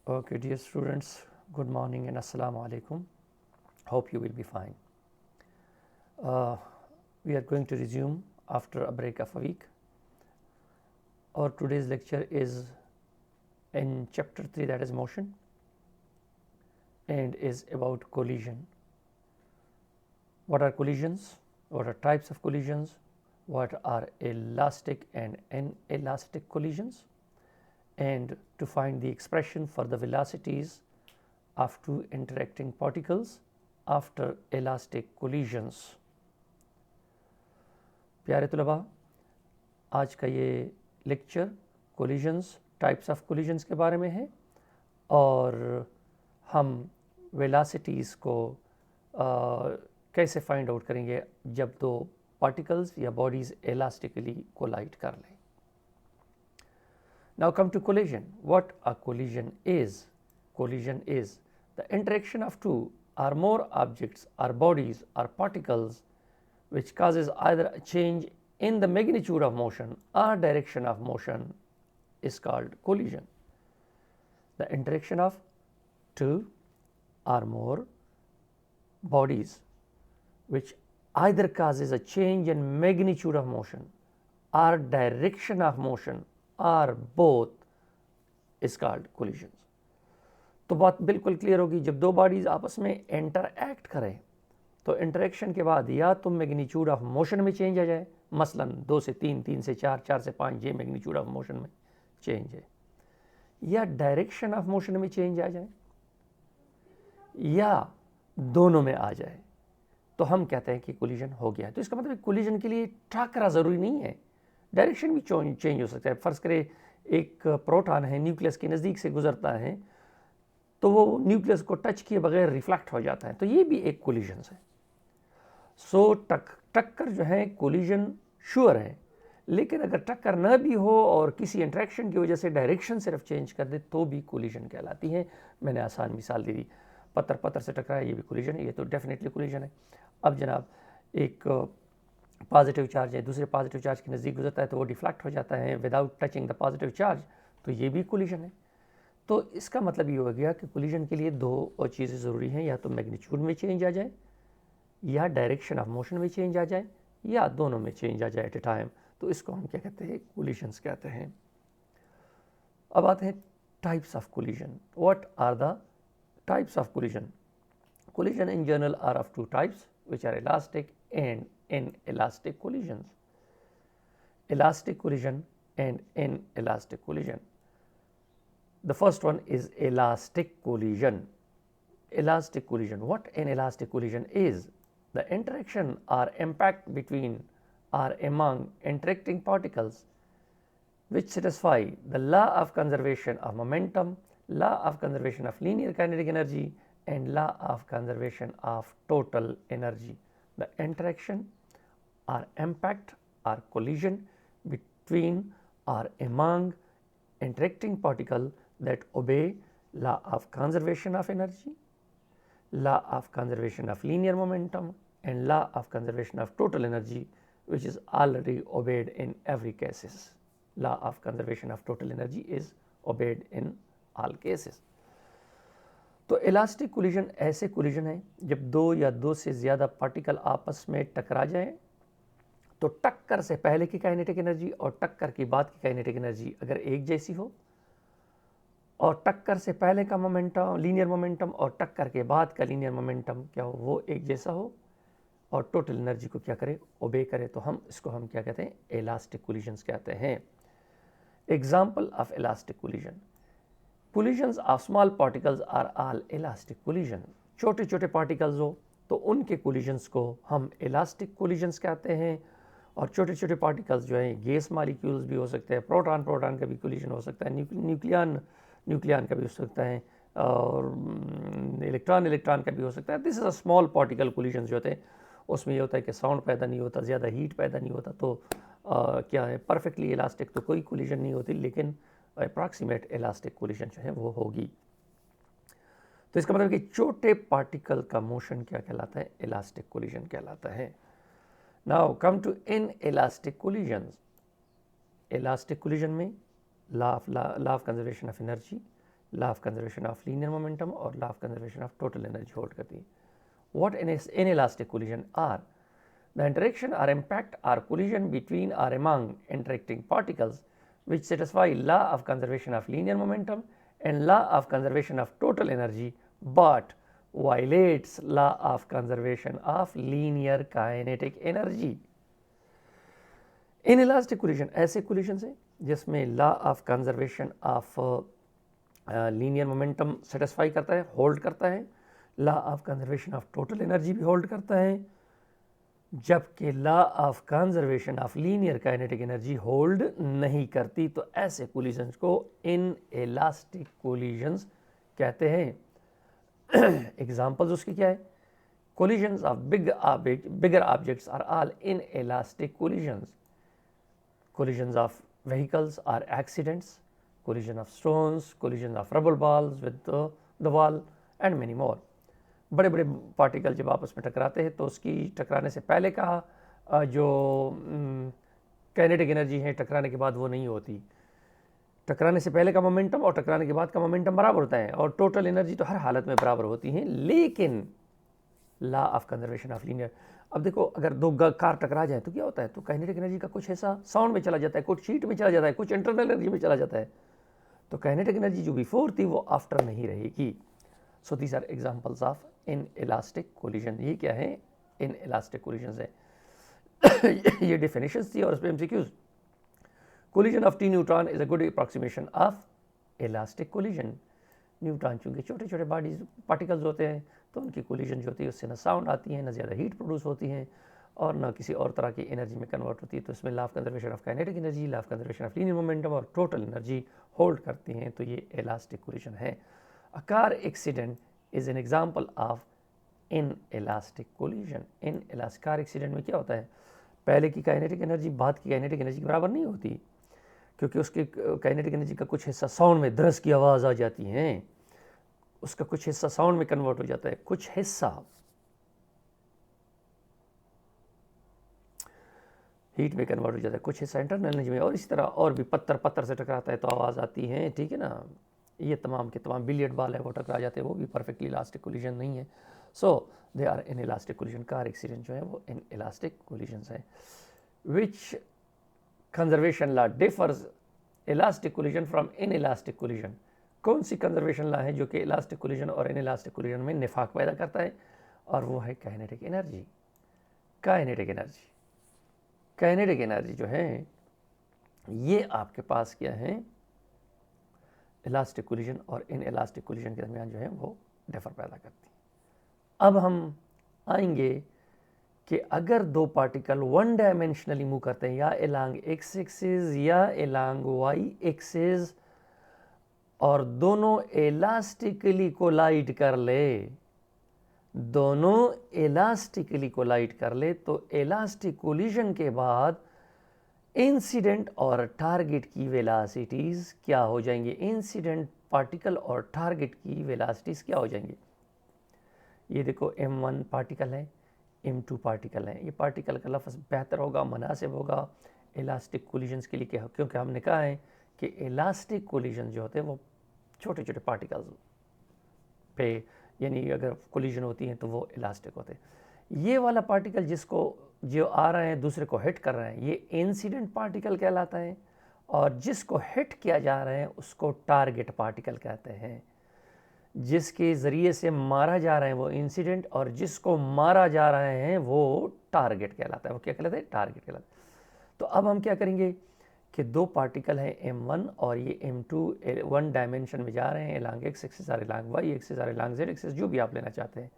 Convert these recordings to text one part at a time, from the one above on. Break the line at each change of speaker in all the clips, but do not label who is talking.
Okay, dear students, good morning and assalamu alaikum. Hope you will be fine. We are going to resume after a break of a week. Our today's lecture is in chapter 3, that is motion, and is about collision. What are collisions? What are types of collisions? What are elastic and inelastic collisions? And to find the expression for the velocities of two interacting particles after elastic collisions. प्यारे तलबा, आज का ये lecture collisions, types of collisions के बारे में है और हम वेलासिटीज़ को कैसे फाइंड आउट करेंगे जब दो पार्टिकल्स या बॉडीज़ elastically कोलाइड कर लें. Now come to collision. What a collision is? Collision is the interaction of two or more objects or bodies or particles which causes either a change in the magnitude of motion or direction of motion is called collision. The interaction of two or more bodies which either causes a change in magnitude of motion or direction of motion or both is called collisions. तो बात बिल्कुल clear होगी. जब दो bodies आपस में इंटरएक्ट करें तो इंटरेक्शन के बाद या तो मैग्नीट्यूड ऑफ मोशन में चेंज आ जाए, मसलन 2 से 3, 3 से 4, 4 से 5, ये मैग्नीट्यूड ऑफ मोशन में चेंज है, या डायरेक्शन ऑफ मोशन में चेंज आ जाए, या दोनों में आ जाए, तो हम कहते हैं कि कोलिजन हो गया है. तो इसका मतलब कोलिजन के लिए टकरा ज़रूरी नहीं है, डायरेक्शन भी चेंज हो सकता है. फ़र्ज़ करें एक प्रोटॉन है, न्यूक्लियस के नज़दीक से गुजरता है तो वो न्यूक्लियस को टच किए बगैर रिफ्लेक्ट हो जाता है, तो ये भी एक कोलिजन है. सो टक्कर जो है कोलिजन श्योर है, लेकिन अगर टक्कर न भी हो और किसी इंटरेक्शन की वजह से डायरेक्शन सिर्फ चेंज कर दे तो भी कोलिजन कहलाती है. मैंने आसान मिसाल दे दी, पत्थर पत्थर से टकराया, ये भी कोलिजन है, ये तो डेफिनेटली कोलिजन है. अब जनाब एक पॉजिटिव चार्ज है, दूसरे पॉजिटिव चार्ज के नज़दीक गुजरता है तो वो डिफ्लेक्ट हो जाता है without touching the positive charge, तो ये भी कोलिजन है. तो इसका मतलब ये हो गया कि कोलिजन के लिए दो चीज़ें ज़रूरी हैं, या तो मैग्नीट्यूड में चेंज आ जाए, या डायरेक्शन ऑफ मोशन में चेंज आ जाए, या दोनों में चेंज आ जाए एट ए टाइम. तो इसको हम क्या कहते हैं, कोलिजन्स कहते हैं. अब आते हैं types of collision. What are the types of collision? Collision in general are of two types which are elastic and inelastic collisions. Elastic collision and inelastic collision. The first one is elastic collision. Elastic collision. What an elastic collision is? The interaction or impact between or among interacting particles which satisfy the law of conservation of momentum, law of conservation of linear kinetic energy, and law of conservation of total energy. The interaction or impact or collision between or among interacting particle that obey law of conservation of energy, law of conservation of linear momentum, and law of conservation of total energy, which is already obeyed in every cases. Law of conservation of total energy is obeyed in all cases. तो elastic collision ऐसे collision है जब दो या दो से ज़्यादा particle आपस में टकरा जाएं, तो टक्कर से पहले की काइनेटिक एनर्जी और टक्कर की बाद की काइनेटिक एनर्जी अगर एक जैसी हो, और टक्कर से पहले का मोमेंटम लीनियर मोमेंटम और टक्कर के बाद का लीनियर मोमेंटम क्या हो, वो एक जैसा हो, और टोटल एनर्जी को क्या करे, ओबे करे, तो हम इसको हम क्या कहते हैं, इलास्टिक कोलिजन्स कहते हैं. Example of elastic collision. Collisions of small particles are all elastic collision. छोटे छोटे पार्टिकल्स हो तो उनके कोलिजन्स को हम इलास्टिक कोलिजन्स कहते हैं, और छोटे छोटे पार्टिकल्स जो हैं गैस मालिक्यूल्स भी हो सकते हैं, प्रोटॉन प्रोटॉन का भी कोलिजन हो सकता है, न्यूक्लियन का भी हो सकता है, और इलेक्ट्रॉन इलेक्ट्रॉन का भी हो सकता है. This is a small particle collisions जो होते हैं उसमें ये होता है कि साउंड पैदा नहीं होता, ज़्यादा हीट पैदा नहीं होता, तो क्या है, परफेक्टली इलास्टिक तो कोई कोलिजन नहीं होती, लेकिन अप्रॉक्सीमेट इलास्टिक कोलिजन जो है वो होगी. तो इसका मतलब कि छोटे पार्टिकल का मोशन क्या कहलाता है, इलास्टिक कोलिजन कहलाता है. Now come to inelastic collisions. Elastic collision में law of conservation of energy law of conservation of linear momentum और law of conservation of total energy hold करती है। What inelastic collision are? The interaction or impact or collision between or among interacting particles which satisfy law of conservation of linear momentum and law of conservation of total energy but violates law of conservation of linear kinetic energy. Inelastic collision ऐसे collision है जिसमें law of conservation of linear momentum satisfy करता है, hold करता है, law of conservation of total energy भी hold करता है, जबकि law of conservation of linear kinetic energy hold नहीं करती। तो ऐसे कोलिजन्स को इनइलास्टिक कोलिजन्स कहते हैं। एग्जांपल्स उसकी क्या है? Collisions of bigger objects are all inelastic collisions. Collisions of vehicles are accidents, collision of stones, collision of rubber balls with the wall and many more. बड़े बड़े पार्टिकल जब आपस में टकराते हैं तो उसकी टकराने से पहले का जो काइनेटिक एनर्जी है टकराने के बाद वो नहीं होती। टकराने से पहले का मोमेंटम और टकराने के बाद का मोमेंटम बराबर होता है और टोटल एनर्जी तो हर हालत में बराबर होती है। लेकिन law of conservation of linear, अब देखो अगर दो कार टकरा जाए तो क्या होता है? तो काइनेटिक एनर्जी का कुछ हिस्सा साउंड में चला जाता है, कुछ हीट में चला जाता है, कुछ इंटरनल एनर्जी में चला जाता है। तो काइनेटिक एनर्जी जो बिफोर थी वो आफ्टर नहीं रहेगी। So these are examples of inelastic collision. ये क्या है? इनइलास्टिक कोलिजन है। ये डेफिनेशंस थी और उस पर MCQs. Collision of T neutron is a good approximation of elastic collision. Neutron चूँकि छोटे छोटे बॉडीज पार्टिकल्स होते हैं तो उनकी कोलिजन जो होती है उससे ना साउंड आती है, ना ज़्यादा हीट प्रोड्यूस होती है और ना किसी और तरह की एनर्जी में कन्वर्ट होती है। तो इसमें law of conservation of kinetic energy, law of conservation of linear momentum और टोटल एनर्जी होल्ड करती हैं। तो ये इलास्टिक कोलिजन है। A car accident is an example of inelastic collision. Inelastic car accident में क्या होता है? पहले की काइनेटिक एनर्जी बाद की काइनेटिक एनर्जी के बराबर नहीं होती, क्योंकि उसकी काइनेटिक एनर्जी का कुछ हिस्सा साउंड में द्रस की आवाज़ आ जाती है, उसका कुछ हिस्सा साउंड में कन्वर्ट हो जाता है, कुछ हिस्सा हीट में कन्वर्ट हो जाता है, कुछ हिस्सा इंटरनल एनर्जी में, और इसी तरह और भी पत्थर से टकराता है तो आवाज़ आती है, ठीक है ना। ये तमाम के तमाम बिलियर्ड बॉल है वो टकरा जाते हैं, वो भी परफेक्टली इलास्टिक कोलिजन नहीं है। So they are inelastic collision. Car accident जो है वो इन इलास्टिक कोलिजन है। Which conservation law differs elastic collision from inelastic collision? कौन सी कंजर्वेशन लॉ है जो कि इलास्टिक कोलिजन और इनइलास्टिक कोलिजन में निफाक पैदा करता है? और वो है kinetic energy. Kinetic energy, kinetic energy जो है ये आपके पास क्या है? इलास्टिक कोलिजन और इनइलास्टिक कोलिजन के दरमियान जो है वो डिफर पैदा करती है। अब हम आएंगे कि अगर दो पार्टिकल वन डायमेंशनली मूव करते हैं, या एलांग एक्स एक्सिस या एलांग वाई एक्सिस, और दोनों इलास्टिकली कोलाइड कर ले, दोनों इलास्टिकली कोलाइड कर ले, तो इलास्टिक कोलिजन के बाद इंसिडेंट और टारगेट की वेलोसिटीज़ क्या हो जाएंगी? इंसिडेंट पार्टिकल और टारगेट की वेलोसिटीज़ क्या हो जाएंगी? ये देखो m1 पार्टिकल है, m2 पार्टिकल है। ये पार्टिकल का लफ्ज़ बेहतर होगा, मुनासिब होगा इलास्टिक कोलिजन्स के लिए, क्योंकि हमने कहा है कि इलास्टिक कोलिजन जो होते हैं वो छोटे छोटे पार्टिकल्स पे, यानी अगर कोलिजन होती है तो वो इलास्टिक होते हैं। ये वाला पार्टिकल जिसको जो आ रहे हैं दूसरे को हिट कर रहे हैं, ये इंसिडेंट पार्टिकल कहलाता है, और जिसको हिट किया जा रहा है उसको टारगेट पार्टिकल कहते हैं। जिसके ज़रिए से मारा जा रहा है वो इंसिडेंट, और जिसको मारा जा रहे हैं वो टारगेट कहलाता है। वो क्या कहलाता है? टारगेट कहलाता है। तो अब हम क्या करेंगे कि दो पार्टिकल हैं m1 और ये m2 वन डायमेंशन में जा रहे हैं, एलांग एक्स एक्सिस और एलांग वाई एक्सिस और एलांग जेड एक्सिस, जो भी आप लेना चाहते हैं।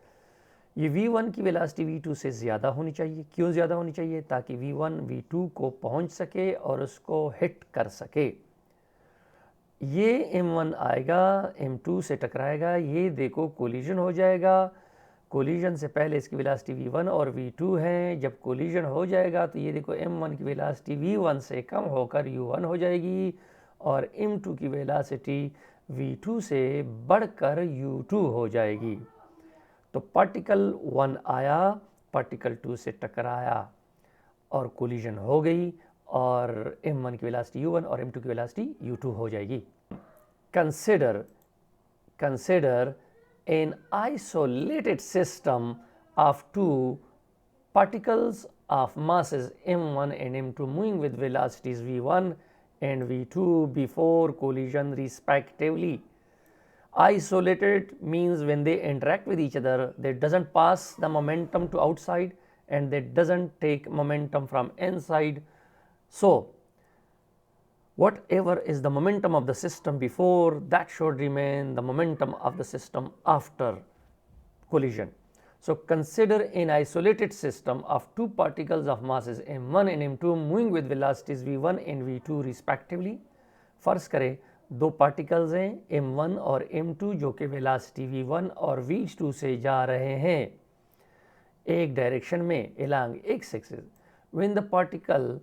ये v1 की वेलोसिटी v2 से ज़्यादा होनी चाहिए। क्यों ज़्यादा होनी चाहिए? ताकि v1 v2 को पहुंच सके और उसको हिट कर सके। ये m1 आएगा, m2 से टकराएगा, ये देखो कोलिजन हो जाएगा। कोलिजन से पहले इसकी वेलोसिटी v1 और v2 है। जब कोलिजन हो जाएगा तो ये देखो m1 की वेलोसिटी v1 से कम होकर u1 हो जाएगी, और m2 की वेलोसिटी v2 से बढ़कर u2 हो जाएगी। तो पार्टिकल 1 आया, पार्टिकल 2 से टकराया और कोलिजन हो गई, और m1 की वेलोसिटी u1 और m2 की वेलोसिटी u2 हो जाएगी। Consider consider an isolated system of two particles of masses m1 and m2 moving with velocities v1 and v2 before collision respectively. Isolated means when they interact with each other, they doesn't pass the momentum to outside and they doesn't take momentum from inside. So whatever is the momentum of the system before, that should remain the momentum of the system after collision. So consider an isolated system of two particles of masses m1 and m2 moving with velocities v1 and v2 respectively. फर्ज करें दो particles हैं m1 और m2 जो कि velocity v1 और v2 से जा रहे हैं एक डायरेक्शन में along x axis. When the particle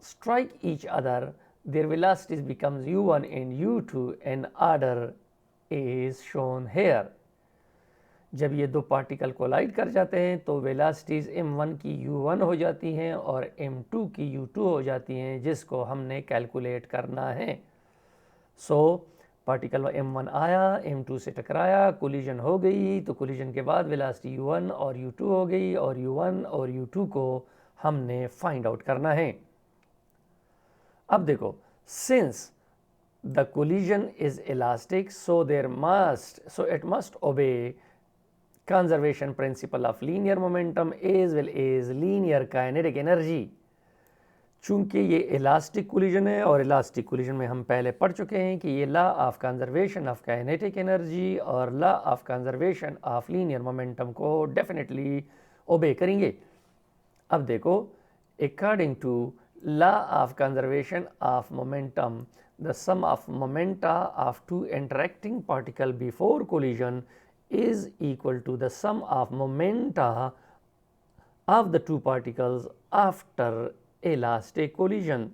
strike each other, their velocities becomes u1 and u2 and order is shown here. जब ये दो पार्टिकल कोलाइड कर जाते हैं तो वेलोसिटीज़ m1 की u1 हो जाती हैं और m2 की u2 हो जाती हैं, जिसको हमने कैलकुलेट करना है. सो पार्टिकल m1 आया, m2 से टकराया, कोलिजन हो गई, तो कोलिजन के बाद वेलोसिटी u1 और u2 हो गई और u1 और u2 को हमने फाइंड आउट करना है. अब देखो, since the collision is elastic so it must obey conservation principle of linear momentum as well as linear kinetic energy. चूंकि ये इलास्टिक कोलिजन है और इलास्टिक कोलिजन में हम पहले पढ़ चुके हैं कि ये law of conservation of kinetic energy और law of conservation of linear momentum को डेफिनेटली ओबे करेंगे. अब देखो, according to law of conservation of momentum, the sum of momenta of two interacting particle before collision is equal to the sum of momenta of the two particles after elastic collision.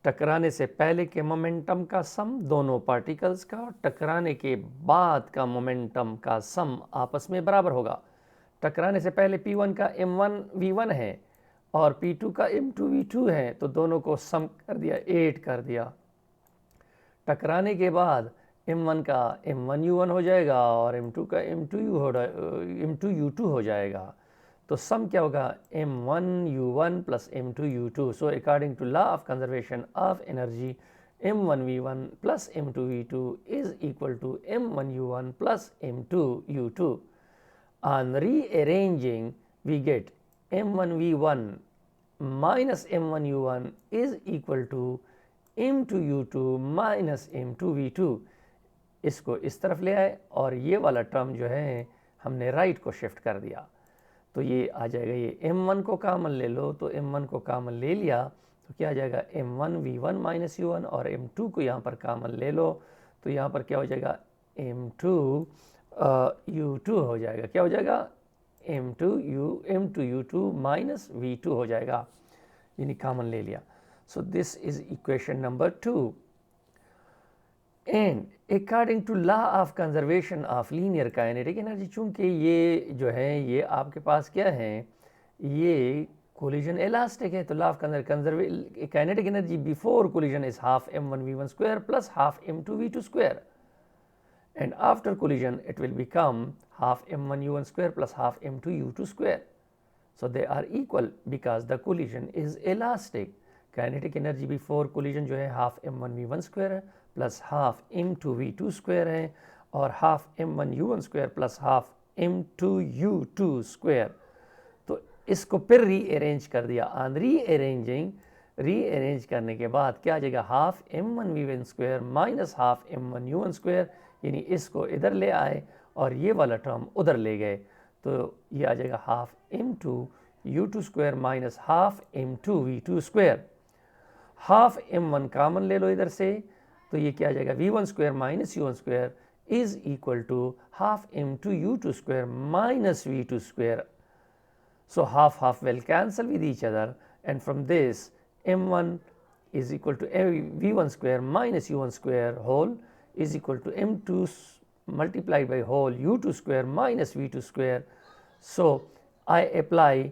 टकराने से पहले के momentum का सम दोनों particles का, टकराने के बाद का मोमेंटम का सम आपस में बराबर होगा. टकराने से पहले P1 का M1 V1 है और P2 का M2 V2 है, तो दोनों को सम कर दिया, 8 कर दिया. टकराने के बाद m1 का m1 u1 हो जाएगा और m2 का m2 u2 हो जाएगा. तो सम क्या होगा, m1 u1 plus m2 u2. So according to law of conservation of energy, m1 v1 plus m2 v2 is equal to m1 u1 plus m2 u2. On rearranging we get m1 v1 minus m1 u1 is equal to m2 u2 minus m2 v2. इसको इस तरफ ले आए और ये वाला term जो है हमने राइट को शिफ्ट कर दिया, तो ये आ जाएगा. ये m1 को कॉमन ले लो, तो m1 को कॉमन ले लिया तो क्या आ जाएगा, m1 v1 माइनस u1 और m2 को यहाँ पर कॉमन ले लो तो यहाँ पर क्या हो जाएगा, m2 u2 हो जाएगा. क्या हो जाएगा, m2 u2 माइनस v2 हो जाएगा, यानी कॉमन ले लिया. So this is equation number 2. And according to law of conservation of linear kinetic energy, चूँकि ये जो है ये आपके पास क्या है, ये कोलिजन इलास्टिक है, तो law of kinetic energy before collision is half m1 v1 square plus half m2 v2 square and after collision it will become half m1 u1 square plus half m2 u2 square. So they are equal because the collision is elastic. Kinetic energy before collision जो है half m1 v1 square है plus half m2 v2 square है और half m1 u1 square plus half m2 u2 square. तो इसको फिर rearrange कर दिया. ऑन रीअरेंज करने के बाद क्या आ जाएगा, half m1 v1 square minus half m1 u1 square, यानी इसको इधर ले आए और ये वाला टर्म उधर ले गए, तो ये आ जाएगा half m2 u2 square minus half m2 v2 square. Half m1 common ले लो इधर से, तो ये क्या आ जाएगा, v1 square minus u1 square is equal to half m2 u2 square minus v2 square. So half half will cancel with each other and from this m1 is equal to v1 square minus u1 square whole is equal to m2 multiplied by whole u2 square minus v2 square. So I apply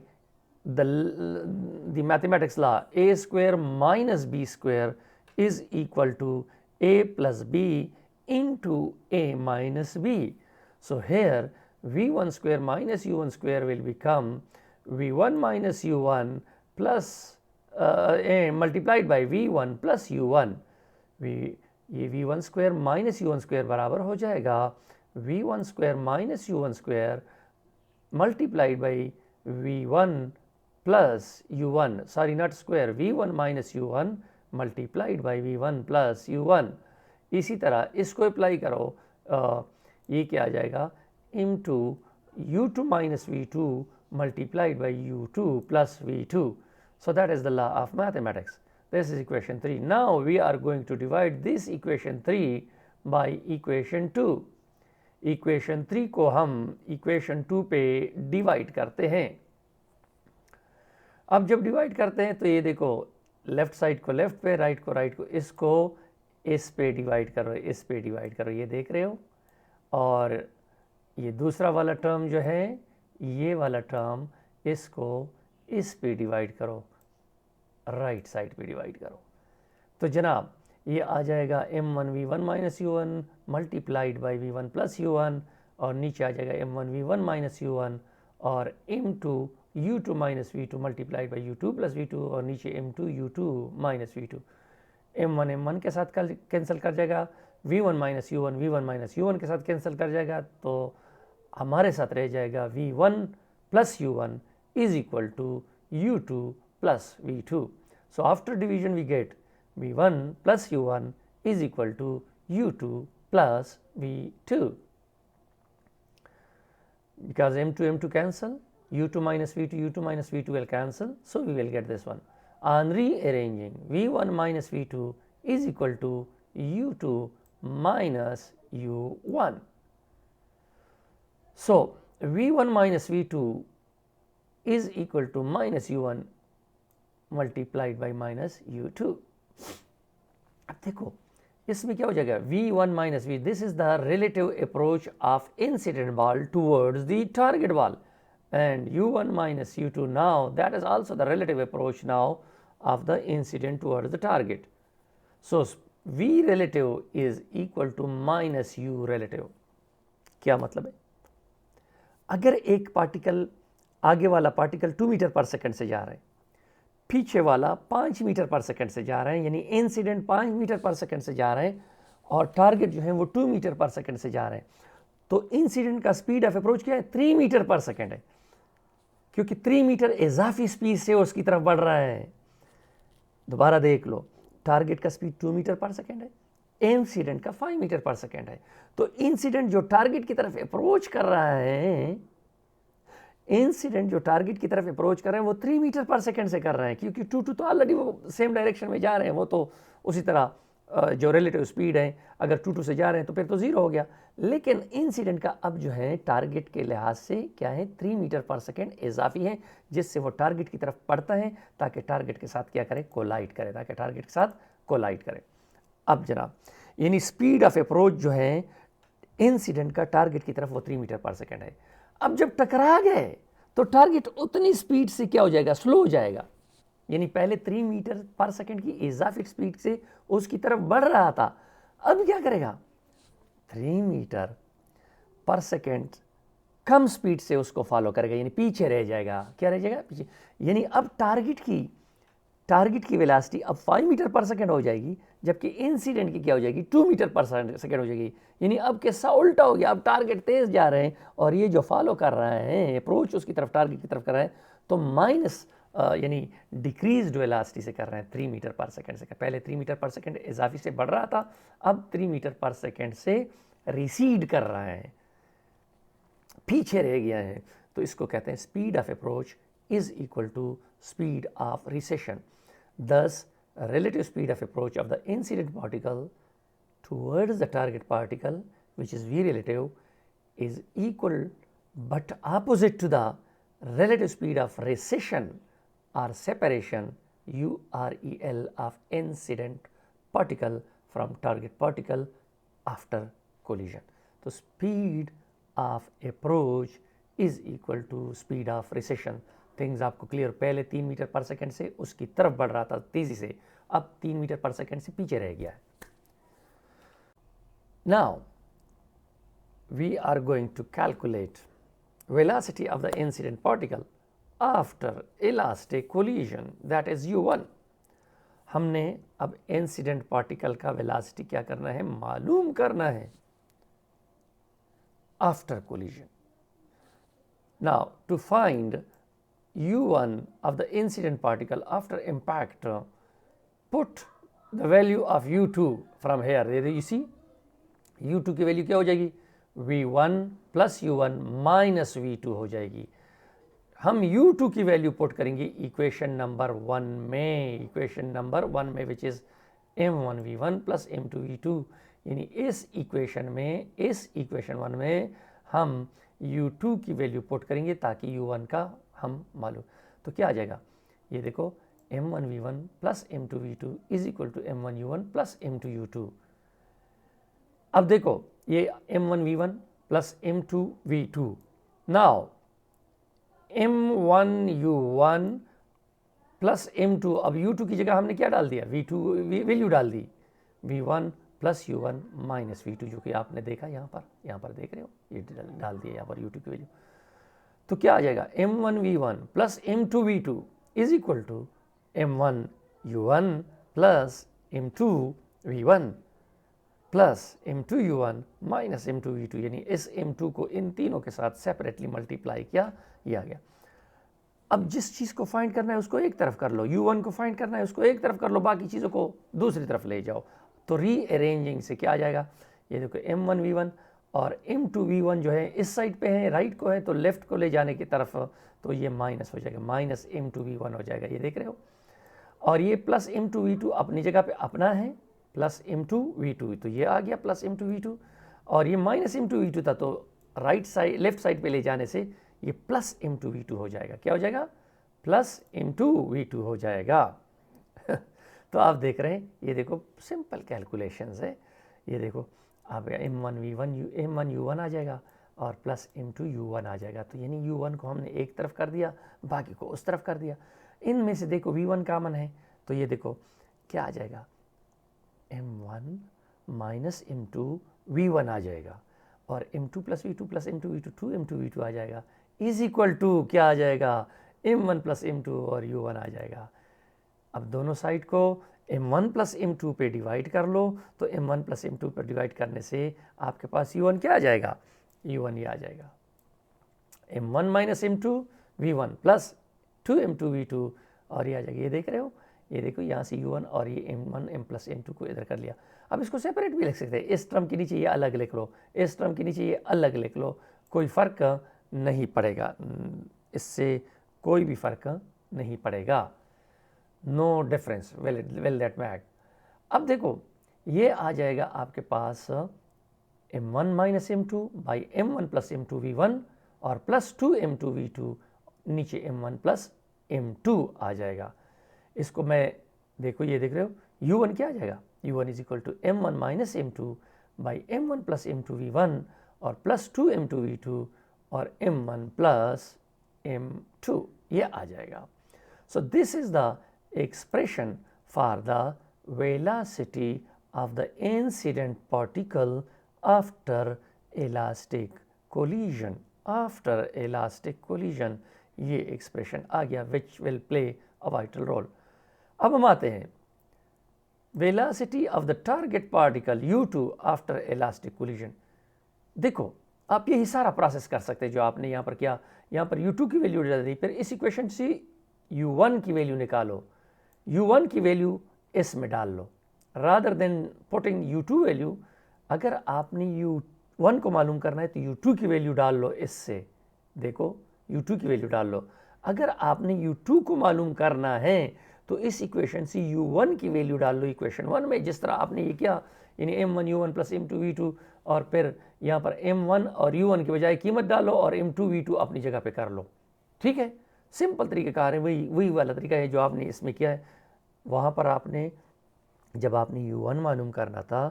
the mathematics law, a square minus b square is equal to a plus b into a minus b. So here v1 square minus u1 square will become v1 minus u1 plus multiplied by v1 plus u1. ये v1 square minus u1 square बराबर हो जाएगा v1 square minus u1 square multiplied by v1 plus u1, sorry not square, v1 minus u1 multiplied by v1 plus u1. इसी तरह इसको apply करो, ये क्या आ जाएगा into u2 minus v2 multiplied by u2 plus v2. So that is the law of mathematics. This is equation 3. Now we are going to divide this equation 3 by equation 2. equation 3 को हम equation 2 पे divide करते हैं. अब जब divide करते हैं तो ये देखो, लेफ्ट साइड को लेफ्ट पे, राइट को राइट को, इसको इस पे डिवाइड करो, इस पे डिवाइड करो, ये देख रहे हो. और ये दूसरा वाला टर्म जो है, ये वाला टर्म, इसको इस पे डिवाइड करो, राइट साइड पे डिवाइड करो. तो जनाब ये आ जाएगा m1 v1 minus u1 multiplied by v1 plus u1, और नीचे आ जाएगा m1 v1 माइनस u1 और m2 u2 minus v2 multiplied by u2 plus v2, और नीचे m2 u2 minus v2. m1 के साथ कैंसिल कर जाएगा, v1 माइनस u1 के साथ कैंसिल कर जाएगा, तो हमारे साथ रह जाएगा v1 plus u1 is equal to u2 plus v2. So after division we get v1 plus u1 is equal to u2 plus v2. Because m2 cancel, u2 minus v2 will cancel, so we will get this one. On rearranging, v1 minus v2 is equal to u2 minus u1. So v1 minus v2 is equal to minus u1 multiplied by minus u2. अब देखो इसमें क्या हो जाएगा, v1 minus v, this is the relative approach of incident ball towards the target ball, and u1 minus u2, now that is also the relative approach now of the incident towards the target. So v relative is equal to minus u relative. क्या मतलब है, अगर एक particle, आगे वाला particle 2 metre पर second से जा रहा है, पीछे वाला 5 मीटर पर सेकंड से जा रहे हैं, यानी इंसिडेंट 5 मीटर पर सेकंड से जा रहे हैं और टारगेट जो है वो 2 मीटर पर सेकंड से जा रहे हैं, तो इंसिडेंट का स्पीड ऑफ अप्रोच क्या है, 3 मीटर पर सेकंड है, क्योंकि 3 मीटर इजाफी स्पीड से उसकी तरफ बढ़ रहा है. दोबारा देख लो, टारगेट का स्पीड 2 मीटर पर सेकंड है, इंसिडेंट का 5 मीटर पर सेकंड है. तो इंसिडेंट जो टारगेट की तरफ अप्रोच कर रहा है, इंसिडेंट जो टारगेट की तरफ अप्रोच कर रहे हैं वो 3 मीटर पर सेकंड से कर रहे हैं, क्योंकि 2 तो ऑलरेडी वो सेम डायरेक्शन में जा रहे हैं, वो तो उसी तरह जो रिलेटिव स्पीड है, अगर 2 से जा रहे हैं तो फिर तो 0 हो गया. लेकिन इंसिडेंट का अब जो है टारगेट के लिहाज से क्या है, 3 मीटर पर सेकंड इजाफी है, जिससे वो टारगेट की तरफ बढ़ता है ताकि टारगेट के साथ क्या करे, कोलाइड करे, ताकि टारगेट के साथ कोलाइड करे. अब जनाब यानी स्पीड ऑफ अप्रोच जो है इंसिडेंट का टारगेट की तरफ वो 3 मीटर पर सेकंड है. अब जब टकरा गए तो टारगेट उतनी स्पीड से क्या हो जाएगा, स्लो हो जाएगा, यानी पहले 3 मीटर पर सेकंड की इजाफी स्पीड से उसकी तरफ बढ़ रहा था, अब क्या करेगा, 3 मीटर पर सेकंड कम स्पीड से उसको फॉलो करेगा, यानी पीछे रह जाएगा. क्या रह जाएगा, पीछे. यानी अब टारगेट की वेलोसिटी अब 5 मीटर पर सेकंड हो जाएगी, जबकि इंसिडेंट की क्या हो जाएगी, 2 मीटर पर सेकंड हो जाएगी. यानी अब किस्सा उल्टा हो गया, अब टारगेट तेज जा रहे हैं और ये जो फॉलो कर रहे हैं अप्रोच उसकी तरफ, टारगेट की तरफ कर रहे हैं, तो माइनस यानी डिक्रीज्ड वेलोसिटी से कर रहे हैं, 3 मीटर पर सेकंड से. पहले 3 मीटर पर सेकंड इजाफी से बढ़ रहा था, अब 3 मीटर पर सेकंड से रिसीड कर रहा है, पीछे रह गया है. तो इसको कहते हैं speed of approach is equal to speed of recession. Thus, relative speed of approach of the incident particle towards the target particle, which is v relative, is equal but opposite to the relative speed of recession or separation UREL of incident particle from target particle after collision. So, speed of approach is equal to speed of recession. Things आपको clear, पहले 3 metre पर second से उसकी तरफ बढ़ रहा था तेजी से, अब 3 मीटर पर सेकंड से पीछे रह गया है. Now we are going to calculate velocity of the incident particle after elastic collision, that is u1. हमने अब इंसिडेंट पार्टिकल का वेलोसिटी क्या करना है, मालूम करना है after collision. Now to find u1 of the incident particle after impact, put the value of u2 from here. You see u2 की वैल्यू क्या हो जाएगी, v1 plus u1 minus v2 हो जाएगी. हम u2 की वैल्यू पुट करेंगे equation number 1 में, इक्वेशन नंबर 1 में which is m1v1 plus m2v2. यानी इस इक्वेशन 1 में हम u2 की वैल्यू पुट करेंगे ताकि u1 का हम मालूम. तो क्या आ जाएगा, ये देखो m1v1 plus m2v2 is equal to m1u1 plus m2u2. अब देखो ये m1v1 plus m2v2. Now m1u1 plus m2, अब u2 की जगह हमने क्या डाल दिया, v2 वैल्यू डाल दी, v1 plus u1 minus v2, जो कि आपने देखा यहाँ पर देख रहे हो, ये डाल दिया यहाँ पर u2 की वैल्यू. तो क्या आ जाएगा, m1v1 plus m2v2 is equal to m1u1 plus m2v1 plus m2u1 minus m2v2. यानी इस m2 को इन तीनों के साथ सेपरेटली मल्टीप्लाई किया, ये आ गया. अब जिस चीज़ को फाइंड करना है उसको एक तरफ कर लो, u1 को फाइंड करना है उसको एक तरफ कर लो, बाकी चीज़ों को दूसरी तरफ ले जाओ. तो रीअरेंजिंग से क्या आ जाएगा, ये देखो m1v1 और m2v1 जो है इस साइड पे है, राइट को है, तो लेफ्ट को ले जाने की तरफ, तो ये माइनस हो जाएगा, माइनस m2v1 हो जाएगा, ये देख रहे हो. और ये प्लस m2v2 अपनी जगह पे अपना है, प्लस m2v2, तो ये आ गया प्लस m2v2. और ये माइनस m2v2 था, तो राइट साइड लेफ्ट साइड पे ले जाने से ये प्लस m2v2 हो जाएगा. क्या हो जाएगा, प्लस m2v2 हो जाएगा. तो आप देख रहे हैं, ये देखो सिंपल कैलकुलेशंस है. ये देखो अब m1u1 आ जाएगा और प्लस m2u1 आ जाएगा. तो यानी u1 को हमने एक तरफ कर दिया, बाकी को उस तरफ कर दिया. इनमें से देखो v1 कॉमन है, तो ये देखो क्या आ जाएगा, m1 माइनस m2 v1 आ जाएगा, और m2 plus v2 plus m2v2 2m2v2 आ जाएगा, इज इक्वल टू क्या आ जाएगा, m1 प्लस m2 और u1 आ जाएगा. अब दोनों साइड को m1 प्लस m2 पे डिवाइड कर लो, तो m1 प्लस m2 पर डिवाइड करने से आपके पास u1 क्या आ जाएगा, u1 ये आ जाएगा, m1 minus m2 v1 plus 2m2v2, और ये आ जाएगा. ये देख रहे हो, ये देखो यहाँ से u1 और ये m1 m प्लस m2 को इधर कर लिया. अब इसको सेपरेट भी लिख सकते हैं, इस टर्म के नीचे ये अलग लिख लो, इस टर्म के नीचे ये अलग लिख लो, कोई फ़र्क नहीं पड़ेगा, इससे कोई भी फ़र्क नहीं पड़ेगा, no difference, well that matter. अब देखो ये आ जाएगा आपके पास m1 minus m2 by m1 plus m2 v1 और प्लस 2m2 v2, नीचे m1 प्लस m2 आ जाएगा. इसको मैं देखो, ये देख रहे हो, u1 क्या आ जाएगा, u1 is equal to m1 minus m2 by m1 plus m2 v1 और प्लस 2m2 v2 और m1 प्लस m2, ये आ जाएगा. सो this is the expression for the velocity of the incident particle after elastic collision. After elastic collision ये expression आ गया which will play a vital role. अब हम आते हैं velocity of the target particle u2 after elastic collision. देखो आप यही सारा प्रोसेस कर सकते हैं जो आपने यहाँ पर किया, यहाँ पर u2 की वैल्यू डाल दी, फिर इस इक्वेशन से u1 की वैल्यू निकालो, u1 की वैल्यू इसमें डाल लो, rather than putting u2 value. अगर आपने u1 को मालूम करना है तो u2 की वैल्यू डाल लो, इससे देखो u2 की वैल्यू डाल लो. अगर आपने u2 को मालूम करना है तो इस इक्वेशन से u1 की वैल्यू डाल लो इक्वेशन 1 में, जिस तरह आपने ये किया, यानी m1 u1 plus m2 v2, और फिर यहाँ पर m1 और u1 की बजाय कीमत डालो और m2 v2 अपनी जगह पे कर लो. ठीक है, सिंपल तरीक़ेकार है, वही वाला तरीका है जो आपने इसमें किया है. वहाँ पर आपने जब आपने u1 मालूम करना था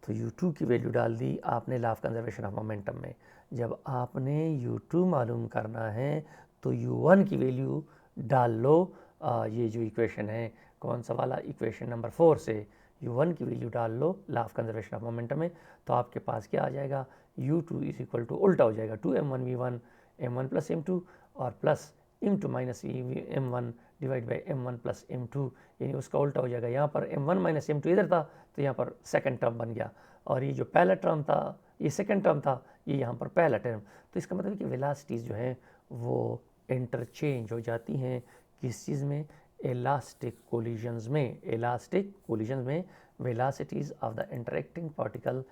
तो u2 की वैल्यू डाल दी आपने law of conservation of momentum में. जब आपने u2 मालूम करना है तो u1 की वैल्यू डाल लो. ये जो इक्वेशन है, कौन सा वाला, इक्वेशन नंबर 4 से u1 की वैल्यू डाल लो law of conservation of momentum में, तो आपके पास क्या आ जाएगा, u2 इज इक्वल टू उल्टा हो जाएगा 2m1v1 m1 प्लस m2 और plus m2 minus m1 divide by m1 plus m2, यानी उसका उल्टा हो जाएगा। यहाँ पर m1 माइनस m2 इधर था तो यहाँ पर सेकंड टर्म बन गया, और ये जो पहला टर्म था, ये सेकंड टर्म था, ये यहाँ पर पहला टर्म। तो इसका मतलब है कि वेलोसिटीज़ जो हैं वो इंटरचेंज हो जाती हैं किस चीज़ में, इलास्टिक कोलिजन्स में। इलास्टिक कोलिजन्स में velocities of the interacting particle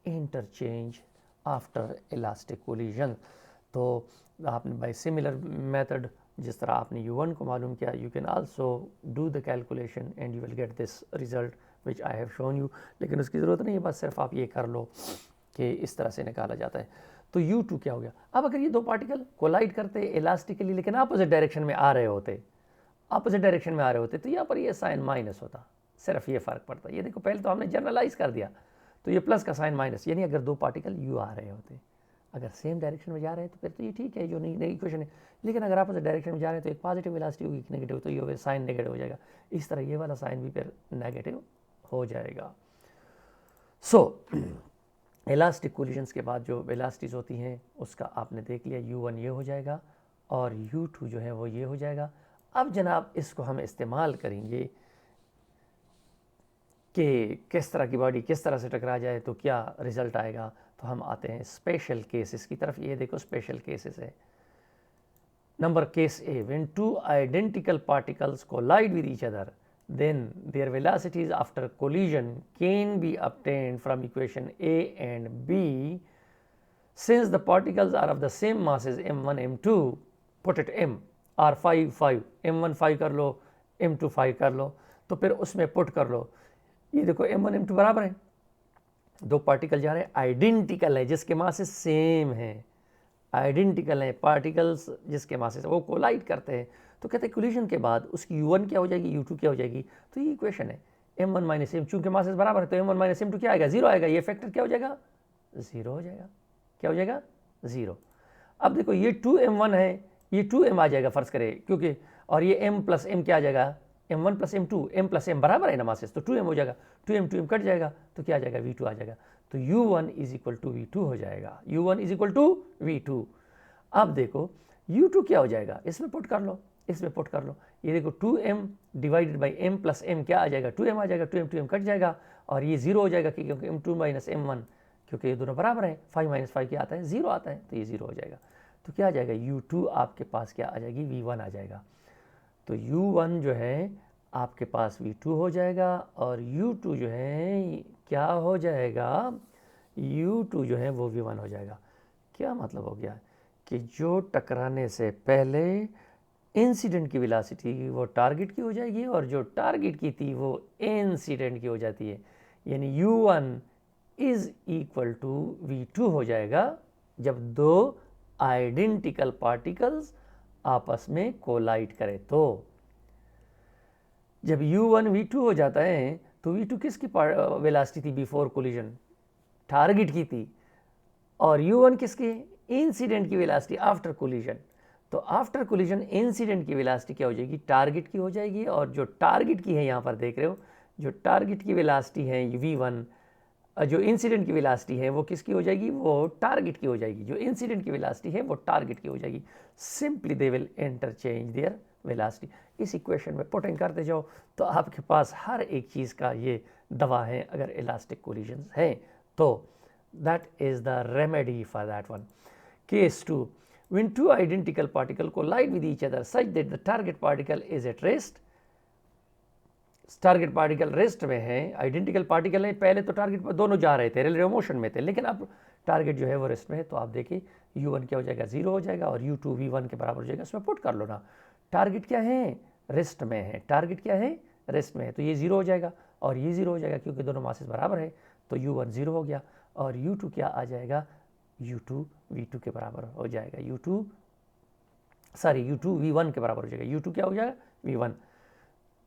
interchange after elastic collision. तो आपने बाय सिमिलर मेथड जिस तरह आपने u1 को मालूम किया, you can also do the calculation and you will get this result which I have shown you. लेकिन उसकी ज़रूरत नहीं है, बस सिर्फ आप ये कर लो कि इस तरह से निकाला जाता है। तो u2 क्या हो गया। अब अगर ये दो पार्टिकल कोलाइड करते इलास्टिकली लेकिन अपोजिट डायरेक्शन में आ रहे होते, अपोजिट डायरेक्शन में आ रहे होते, तो यहाँ पर ये साइन माइनस होता, सिर्फ ये फ़र्क पड़ता। ये देखो पहले तो हमने जनरलाइज कर दिया, तो ये प्लस का साइन माइनस, यानी अगर दो पार्टिकल यू आ रहे होते, अगर सेम डायरेक्शन में जा रहे हैं तो फिर तो ये ठीक है, जो नई इक्वेशन है। लेकिन अगर अपोजिट डायरेक्शन में जा रहे हैं तो एक पॉजिटिव वेलोसिटी होगी, एक नेगेटिव, तो ये साइन नेगेटिव हो जाएगा। इस तरह ये वाला साइन भी फिर नेगेटिव हो जाएगा। सो इलास्टिक कोलिजन्स के बाद जो वेलोसिटीज़ होती हैं उसका आपने देख लिया, u1 ये हो जाएगा और u2 जो है वो ये हो जाएगा। अब जनाब इसको हम इस्तेमाल करेंगे कि किस तरह की बॉडी किस तरह से टकरा जाए तो क्या रिज़ल्ट आएगा। तो हम आते हैं स्पेशल केसेस की तरफ। ये देखो स्पेशल केसेस है। Number case A, when two identical particles collide with each other then their velocities after collision can be obtained from equation A and B. Since the particles are of the same masses m1 m2, put it m or 5 5, m1 5 कर लो, m2 5 कर लो, तो फिर उसमें put कर लो। ये देखो m1 m2 बराबर है, दो पार्टिकल जा रहे हैं, आइडेंटिकल है, जिसके मासेस सेम हैं, आइडेंटिकल हैं पार्टिकल्स जिसके मासेस वो कोलाइड करते हैं। तो कहते हैं कोलिजन के बाद उसकी u1 क्या हो जाएगी, u2 क्या हो जाएगी। तो ये इक्वेशन है m1 माइनस m, चूँकि मासेस बराबर है तो m1 माइनस m2 क्या आएगा, 0 आएगा। ये फैक्टर क्या हो जाएगा, 0 हो जाएगा। क्या हो जाएगा, 0। अब देखो ये 2m1 है, ये 2m आ जाएगा फ़र्ज़ करें, क्योंकि और ये m प्लस m क्या आ जाएगा, m1 plus m2, m plus m बराबर है ना मासेस, तो 2m हो जाएगा, 2m कट जाएगा तो क्या आ जाएगा, v2 आ जाएगा। तो u1 is equal to v2 हो जाएगा, u1 is equal to v2। अब देखो u2 क्या हो जाएगा, इसमें पुट कर लो, इसमें पुट कर लो। ये देखो 2m divided by m plus m क्या आ जाएगा, 2m आ जाएगा, 2m कट जाएगा और ये 0 हो जाएगा क्योंकि m2 माइनस m1, क्योंकि ये दोनों बराबर हैं। 5 माइनस 5 क्या आता है, 0 आता है, तो ये 0 हो जाएगा। तो क्या आ जाएगा, u2 आपके पास क्या आ जाएगी, v1 आ जाएगा। तो u1 जो है आपके पास v2 हो जाएगा और u2 जो है क्या हो जाएगा, u2 जो है वो v1 हो जाएगा। क्या मतलब हो गया कि जो टकराने से पहले इंसिडेंट की वेलोसिटी वो टारगेट की हो जाएगी और जो टारगेट की थी वो इंसिडेंट की हो जाती है, यानी u1 is equal to v2 हो जाएगा जब दो आइडेंटिकल पार्टिकल्स आपस में कोलाइड करें। तो जब u1 v2 हो जाता है तो v2 किसकी वेलोसिटी थी बिफोर कोलिजन, टारगेट की थी, और u1 किसकी, इंसिडेंट की वेलोसिटी आफ्टर कोलिजन। तो आफ्टर कोलिजन इंसिडेंट की वेलोसिटी क्या हो जाएगी, टारगेट की हो जाएगी, और जो टारगेट की है यहाँ पर देख रहे हो, जो टारगेट की वेलोसिटी है v1, जो इंसिडेंट की वेलोसिटी है वो किसकी हो जाएगी, वो टारगेट की हो जाएगी। जो इंसिडेंट की वेलोसिटी है वो टारगेट की हो जाएगी। Simply they will interchange there velocity. इस इक्वेशन में पुटिंग करते जाओ तो आपके पास हर एक चीज़ का ये दवा है अगर इलास्टिक कोलिजन्स हैं तो। That is the remedy for that one. Case 2, when two identical particles collide with each other such that the target particle is at rest, target particle rest में है, आइडेंटिकल पार्टिकल है, पहले तो target पर दोनों जा रहे थे, रिलेटिव मोशन में थे, लेकिन अब टारगेट जो है वो रेस्ट में है। तो आप देखिए u1 क्या हो जाएगा, 0 हो जाएगा और u2 v1 के बराबर हो जाएगा। इसमें पुट कर लो ना, टारगेट क्या है, रेस्ट में है, टारगेट क्या है, रेस्ट में है, तो ये 0 हो जाएगा और ये 0 हो जाएगा क्योंकि दोनों मासेस बराबर है। तो u1 0 हो गया और u2 क्या आ जाएगा, u2 v2 के बराबर हो जाएगा, u2 v1 के बराबर हो जाएगा, u2 क्या हो जाएगा, v1।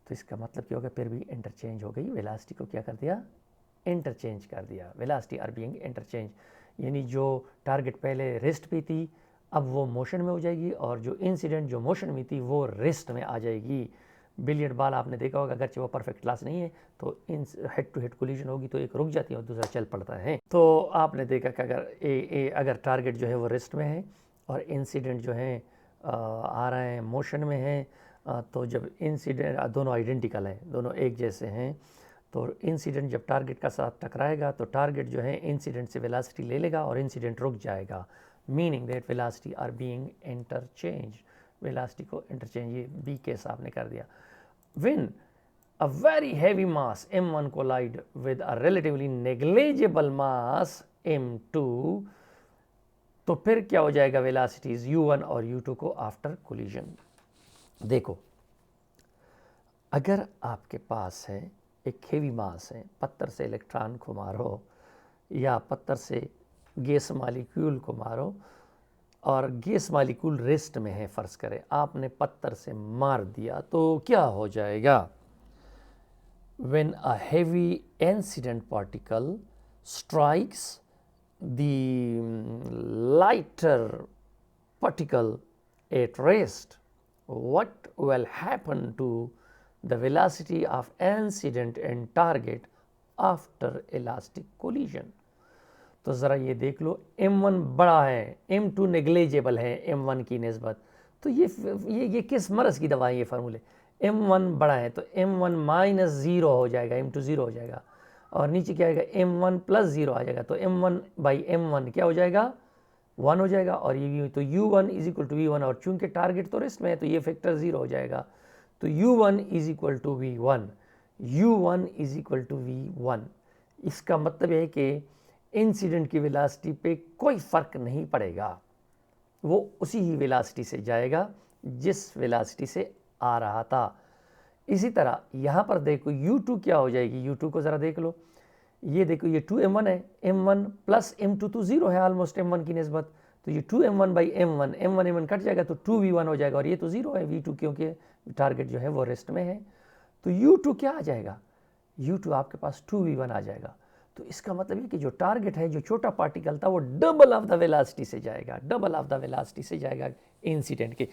तो इसका मतलब क्या होगा, फिर भी इंटरचेंज हो गई, वेलोसिटी को क्या कर दिया, इंटरचेंज कर दिया, वेलोसिटी आर बीइंग इंटरचेंज, यानी जो टारगेट पहले रेस्ट पे थी अब वो मोशन में हो जाएगी और जो इंसिडेंट जो मोशन में थी वो रेस्ट में आ जाएगी। बिलियर्ड बॉल आपने देखा होगा, अगरचे वो परफेक्ट क्लास नहीं है तो in head to head collision होगी तो एक रुक जाती है और दूसरा चल पड़ता है। तो आपने देखा कि अगर टारगेट जो है वो रेस्ट में है और इंसिडेंट जो है आ रहे हैं मोशन में है, तो जब इंसिडेंट दोनों आइडेंटिकल हैं, दोनों एक जैसे हैं, तो इंसिडेंट जब टारगेट का साथ टकराएगा तो टारगेट जो है इंसिडेंट से वेलोसिटी ले लेगा और इंसिडेंट रुक जाएगा, meaning that velocity are being interchange, velocity को इंटरचेंज, ये बी केस आपने कर दिया। When a very heavy mass m1 collide with a relatively negligible mass m2, तो फिर क्या हो जाएगा वेलोसिटीज u1 और u2 को आफ्टर कोलिजन। देखो अगर आपके पास है एक हेवी मास है, पत्थर से इलेक्ट्रॉन को मारो या पत्थर से गैस मालिक्यूल को मारो और गैस मालिक्यूल रेस्ट में है, फ़र्ज़ करें आपने पत्थर से मार दिया तो क्या हो जाएगा? When a heavy incident particle strikes the lighter particle at rest, what will happen to the velocity of incident and target after elastic collision? तो ज़रा ये देख लो, m1 बड़ा है, m2 नेग्लिजिबल है m1 की निस्बत, तो ये किस मरज़ की दवा है ये फार्मूले? m1 बड़ा है तो m1 माइनस ज़ीरो हो जाएगा, m2 ज़ीरो हो जाएगा और नीचे क्या आएगा m1 प्लस ज़ीरो आ जाएगा, तो m1 बाई m1 क्या हो जाएगा? 1 हो जाएगा और ये तो u1 is equal to v1, और चूंकि टारगेट तो रेस्ट में है तो ये फैक्टर ज़ीरो हो जाएगा, तो u1 is equal to v1, u1 is equal to v1। इसका मतलब है कि इंसिडेंट की वेलोसिटी पे कोई फ़र्क नहीं पड़ेगा, वो उसी ही वेलोसिटी से जाएगा जिस वेलोसिटी से आ रहा था। इसी तरह यहाँ पर देखो u2 क्या हो जाएगी, u2 को ज़रा देख लो, ये देखो ये 2m1 है, m1 प्लस m2 तो ज़ीरो है ऑलमोस्ट m1 की निस्बत, तो ये 2m1 by m1, m1 cut जाएगा तो 2v1 हो जाएगा और ये तो ज़ीरो है v2 क्योंकि टारगेट जो है वो रेस्ट में है, तो u2 क्या आ जाएगा? u2 आपके पास 2v1 आ जाएगा। तो इसका मतलब है कि जो टारगेट है, जो छोटा पार्टिकल था, वो डबल ऑफ द वेलोसिटी से जाएगा, डबल ऑफ द वेलोसिटी से जाएगा इंसिडेंट के।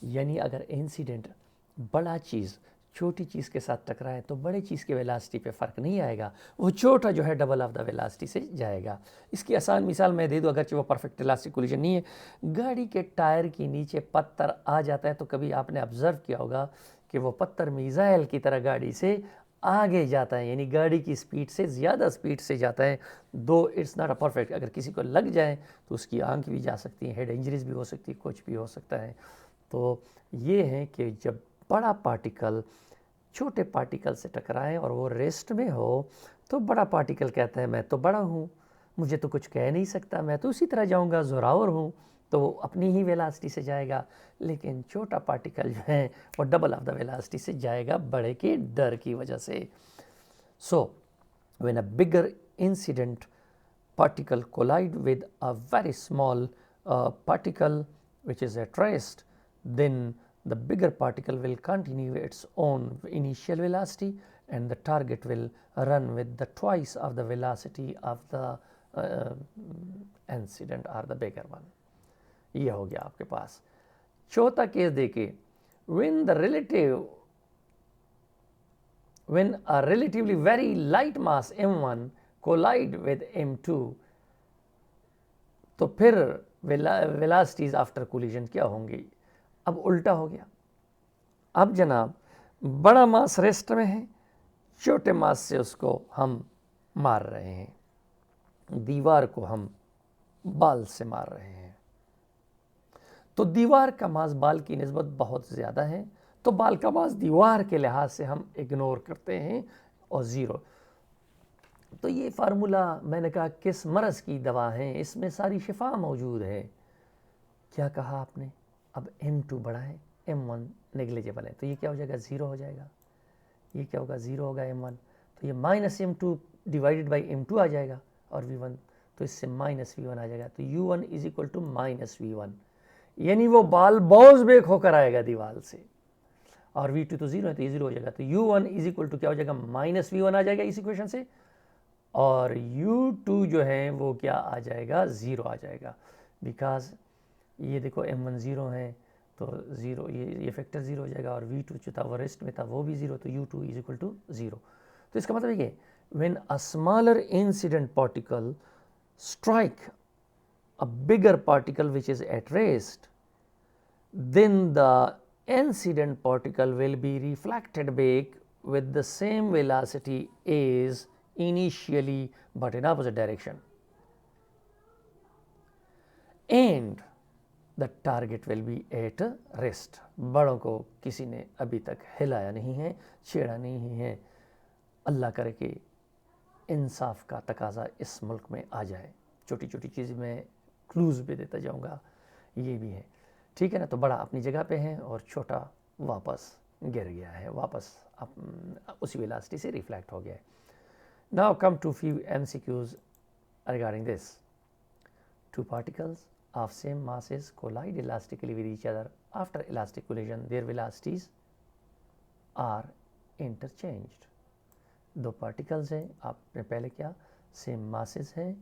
यानी अगर इंसिडेंट बड़ा चीज़ छोटी चीज़ के साथ टकराए तो बड़े चीज़ के वेलोसिटी पे फ़र्क नहीं आएगा, वो छोटा जो है डबल ऑफ द वेलोसिटी से जाएगा। इसकी आसान मिसाल मैं दे दूँ, अगरचे वो परफेक्ट इलास्टिक कोलिजन नहीं है, गाड़ी के टायर के नीचे पत्थर आ जाता है तो कभी आपने ऑब्ज़र्व किया होगा कि वो पत्थर मिसाइल की तरह गाड़ी से आगे जाता है, यानी गाड़ी की स्पीड से ज़्यादा स्पीड से जाता है, दो इट्स नॉट अ परफेक्ट। अगर किसी को लग जाए तो उसकी आंख भी जा सकती है, हेड इंजरीज भी हो सकती है, कुछ भी हो सकता है। तो ये है कि जब बड़ा पार्टिकल छोटे पार्टिकल से टकराए और वो रेस्ट में हो तो बड़ा पार्टिकल कहता है मैं तो बड़ा हूँ, मुझे तो कुछ कह नहीं सकता, मैं तो उसी तरह जाऊँगा, ज़ोरावर हूँ, तो वो अपनी ही वेलोसिटी से जाएगा। लेकिन छोटा पार्टिकल जो है वो डबल ऑफ द वेलोसिटी से जाएगा बड़े के डर की वजह से। So when a bigger incident particle collide with a very small particle which is at rest, then the bigger particle will continue its own initial velocity and the target will run with the twice of the velocity of the incident or the bigger one। ये हो गया आपके पास। चौथा case देखिए, when a relatively very light mass m1 collide with m2, तो फिर velocities after collision क्या होंगी? अब उल्टा हो गया। अब जनाब बड़ा मास रेस्ट में है, छोटे मास से उसको हम मार रहे हैं, दीवार को हम बाल से मार रहे हैं, तो दीवार का मास बाल की निस्बत बहुत ज़्यादा है, तो बाल का मास दीवार के लिहाज से हम इग्नोर करते हैं और ज़ीरो। तो ये फार्मूला मैंने कहा किस मरज़ की दवा है, इसमें सारी शिफा मौजूद है। क्या कहा आपने? अब m2 बड़ा है, m1 नेग्लिजिबल है, तो ये क्या हो जाएगा? ज़ीरो हो जाएगा। ये क्या होगा? ज़ीरो होगा m1, तो ये minus m2 divided by m2 आ जाएगा और v1, तो इससे माइनस v1 आ जाएगा, तो u1 is equal to minus v1, यानी वो बाल बाउंस बैक होकर आएगा दीवार से, और v2 तो ज़ीरो है तो ये ज़ीरो हो जाएगा, तो u1 इज इक्वल टू क्या हो जाएगा? माइनस v1 आ जाएगा इस इक्वेशन से, और u2 जो है वो क्या आ जाएगा? ज़ीरो आ जाएगा, बिकॉज ये देखो m1 ज़ीरो है तो ज़ीरो, ये फैक्टर ज़ीरो हो जाएगा, और V2 जो था वो रेस्ट में था वो भी ज़ीरो, तो U2 is equal to zero. तो इसका मतलब ये when a smaller incident particle strike a bigger particle which is at rest, then the incident particle will be reflected back with the same velocity as initially but in opposite direction, and the target will be at rest। बड़ों को किसी ने अभी तक हिलाया नहीं है, छेड़ा नहीं है। अल्लाह करे कि इंसाफ का तकाजा इस मुल्क में आ जाए। छोटी छोटी चीज़ में क्लूज़ भी देता जाऊंगा, ये भी है, ठीक है ना। तो बड़ा अपनी जगह पे है और छोटा वापस गिर गया है, वापस उसी वेलोसिटी से रिफ्लेक्ट हो गया है। Now come to few MCQs regarding this. Two particles of same masses collide elastically with each other. After elastic collision, their velocities are interchanged. दो पार्टिकल्स हैं, आपने पहले क्या, सेम मासेस हैं,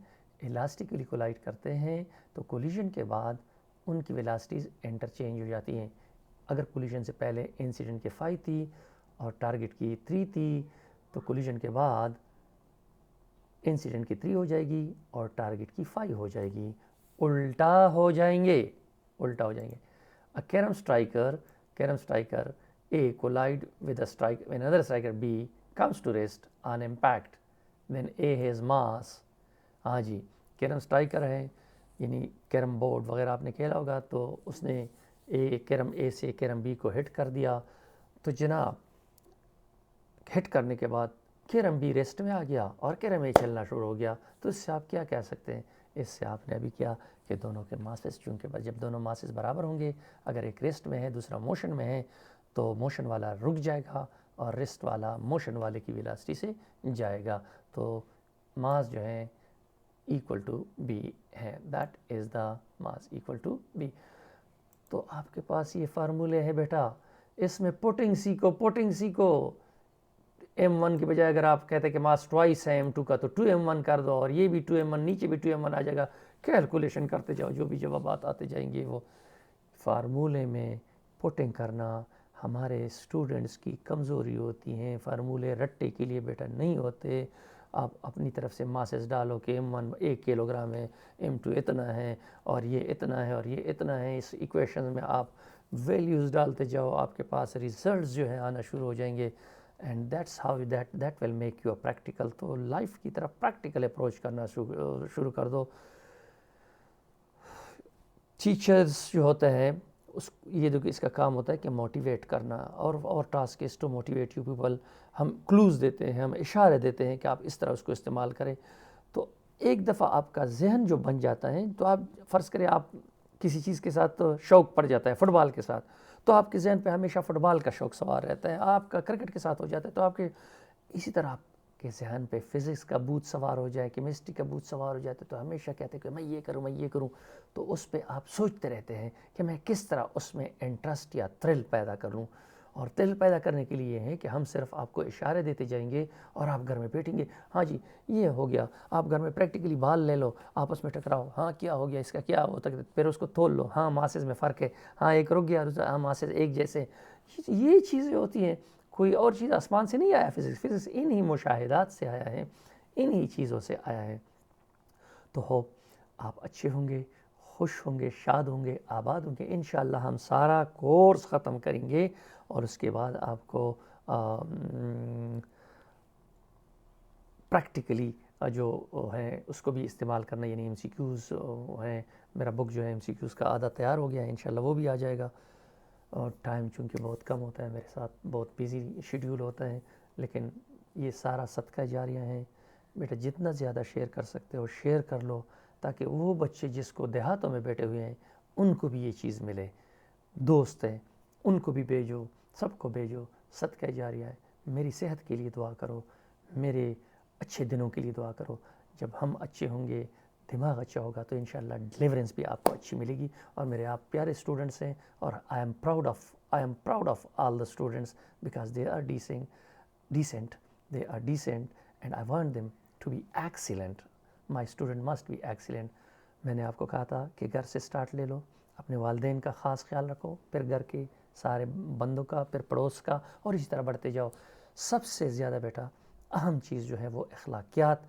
इलास्टिकली कोलाइड करते हैं, तो कोलिजन के बाद उनकी वेलोसिटीज़ इंटरचेंज हो जाती हैं। अगर कोलिजन से पहले इंसिडेंट की 5 थी और टारगेट की 3 थी, तो कोलिजन के बाद इंसिडेंट की 3 हो जाएगी और टारगेट की 5 हो जाएगी। उल्टा हो जाएंगे, उल्टा हो जाएंगे। अ carrom striker A collide with a strike when another striker B comes to rest on impact, then A has mass। हाँ जी, कैरम स्ट्राइकर है, यानी कैरम बोर्ड वगैरह आपने खेला होगा, तो उसने कैरम ए से कैरम बी को हिट कर दिया, तो जनाब हिट करने के बाद कैरम बी रेस्ट में आ गया और कैरम ए चलना शुरू हो गया। तो इससे आप क्या कह सकते हैं, इससे आपने अभी क्या कि दोनों के मासेस, चूँकि जब दोनों मासेस बराबर होंगे, अगर एक रेस्ट में है दूसरा मोशन में है, तो मोशन वाला रुक जाएगा और रेस्ट वाला मोशन वाले की वेलोसिटी से जाएगा, तो मास जो है इक्वल टू बी है, that is the mass equal to B. तो आपके पास ये फार्मूले हैं बेटा, इसमें पुटिंग सीखो। m1 की बजाय अगर आप कहते हैं कि मास ट्वाइस है m2 का, तो 2m1 कर दो, और ये भी 2m1, नीचे भी 2m1 आ जाएगा। कैलकुलेशन करते जाओ, जो भी जवाब आते जाएंगे। वो फार्मूले में पुटिंग करना हमारे स्टूडेंट्स की कमज़ोरी होती हैं। फार्मूले रट्टे के लिए बेटा नहीं होते। आप अपनी तरफ से मासेस डालो कि m1 1 किलोग्राम है, m2 इतना है, और ये इतना है, और ये इतना है। इस इक्वेशन में आप वैल्यूज़ डालते जाओ, आपके पास रिजल्ट्स जो है आना शुरू हो जाएंगे, and that's how that will make you a practical. तो लाइफ की तरफ प्रैक्टिकल अप्रोच करना शुरू कर दो। टीचर्स जो होते हैं ये देखो, इसका काम होता है कि मोटिवेट करना, और task is to motivate you people. हम क्लूज़ देते हैं, हम इशारे देते हैं कि आप इस तरह उसको इस्तेमाल करें। तो एक दफ़ा आपका जहन जो बन जाता है, तो आप फ़र्ज़ करें आप किसी चीज़ के साथ तो शौक़ पड़ जाता है, फ़ुटबॉल के साथ, तो आपके जहन पे हमेशा फ़ुटबॉल का शौक़ सवार रहता है। आपका क्रिकेट के साथ हो जाता है, तो आपके इसी तरह आपके जहन पे फ़िज़िक्स का भूत सवार हो जाए, केमिस्ट्री का भूत सवार हो जाए, तो हमेशा कहते हैं कि मैं ये करूँ, तो उस पर आप सोचते रहते हैं कि मैं किस तरह उसमें इंटरेस्ट या थ्रिल पैदा करूँ। और थ्रिल पैदा करने के लिए है कि हम सिर्फ आपको इशारे देते जाएंगे और आप घर में बैठेंगे, हाँ जी ये हो गया। आप घर में प्रैक्टिकली बाल ले लो, आपस में टकराओ, हाँ क्या हो गया, इसका क्या होता है, फिर उसको तोल लो, हाँ मासेस में फ़र्क है, हाँ एक रुक गया दूसरा, हाँ मासेस एक जैसे। ये चीज़ें होती हैं, कोई और चीज़ आसमान से नहीं आया। फिज़िक्स इन्हीं मुशाहिदात से आया है, इन्हीं चीज़ों से आया है। तो होप आप अच्छे होंगे, खुश होंगे, शाद होंगे, आबाद होंगे। इंशाअल्लाह हम सारा कोर्स ख़त्म करेंगे और उसके बाद आपको प्रैक्टिकली जो है उसको भी इस्तेमाल करना, यानी MCQs हैं। मेरा बुक जो है MCQs का आधा तैयार हो गया है, इंशाअल्लाह वो भी आ जाएगा। और टाइम चूँकि बहुत कम होता है मेरे साथ, बहुत बिज़ी शेड्यूल होता है, लेकिन ये सारा सदका जारिया है बेटा। जितना ज़्यादा शेयर कर सकते हो शेयर कर लो, ताकि वो बच्चे जिसको देहातों में बैठे हुए हैं उनको भी ये चीज़ मिले। दोस्त हैं उनको भी भेजो, सबको भेजो, सदका जारिया है। मेरी सेहत के लिए दुआ करो, मेरे अच्छे दिनों के लिए दुआ करो। जब हम अच्छे होंगे, दिमाग अच्छा होगा, तो इंशाअल्लाह डिलीवरेंस भी आपको अच्छी मिलेगी। और मेरे आप प्यारे स्टूडेंट्स हैं, और I am proud of all the students, because they are decent, and I want them to be excellent. My student must be excellent. मैंने आपको कहा था कि घर से स्टार्ट ले लो, अपने वालिदैन का ख़ास ख्याल रखो, फिर घर के सारे बंदों का, फिर पड़ोस का, और इसी तरह बढ़ते जाओ। सबसे ज़्यादा बेटा अहम चीज़ जो है वो अखलाकियात